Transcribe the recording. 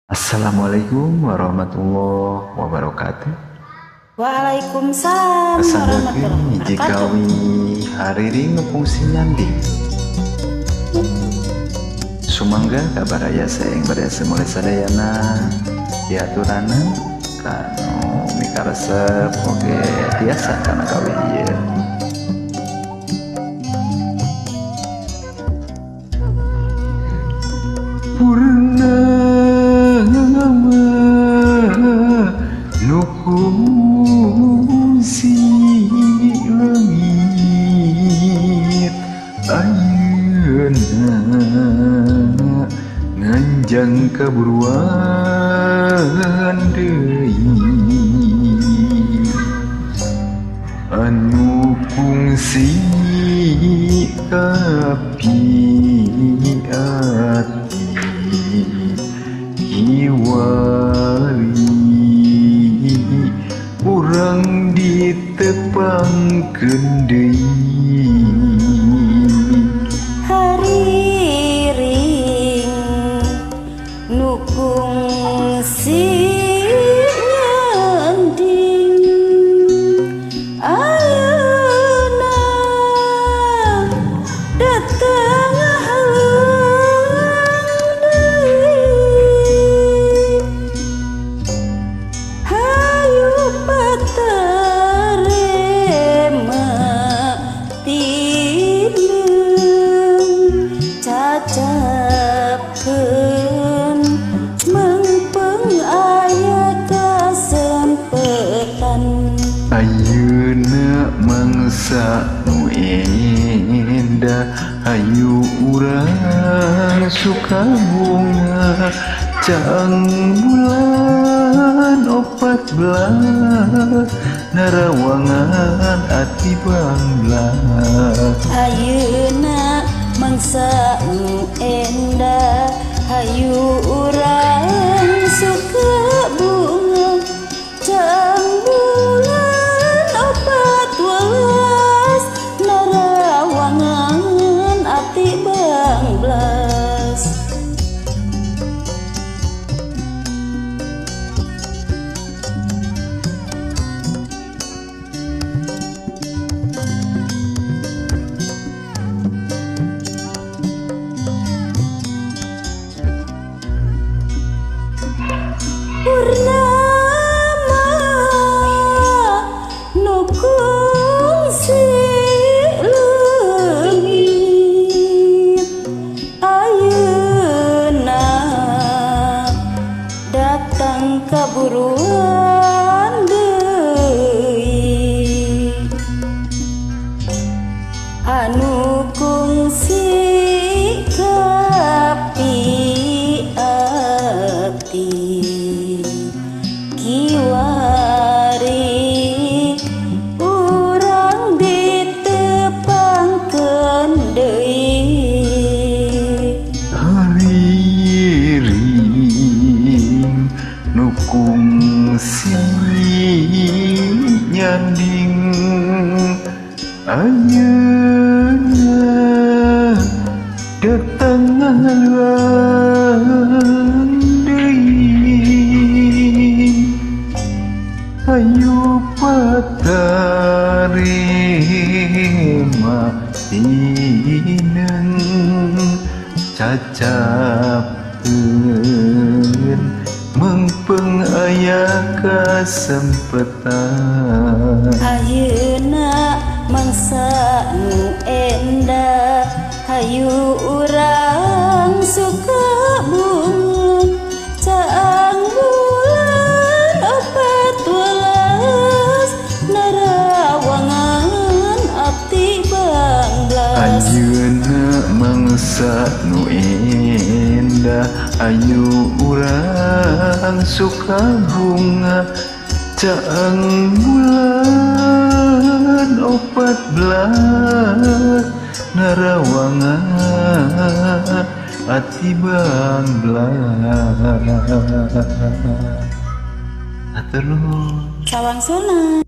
Assalamualaikum warahmatullahi wabarakatuh. Waalaikumsalam warahmatullahi jika wabarakatuh. hari ini ngefungsi nyanding sumangga kabar aya yang berasa mulai sadayana diaturana kanu mikaresep oge biasa karena kawin ieu purna nukusi langit ayeuna nganjang kaburuan deui anu fungsi kapiati kiwari urang ditepangkeun deui Hariring nukung si nyanding ayeuna datang halang deui hayu patarema tindeung cacapkeun mengpeng aya kasempetan ayeuna mangsa nu endah hayu urang suka bunga cang bulan 14 narawangan ati banglas ayeuna mangsa nu endah hayu urang suka bunga cang bulan 14 narawangan ati banglas purnama nukung si leungit ayeuna datang kaburuan deui anu kungsi kapiati kiwari urang ditepangkeun deui hariring nukung si nyanding ayeuna datang halang deui hayu patarema tindeung cacapkeun mengpeng aya kasempetan ayeuna mangsa nu endah hayu urang suka bunga caang bulan 14 narawangan ati banglas ayeuna mangsa nu endah ayu urang suka bunga caang bulan 14 narawangan ati banglas atur nuhun sawang sunat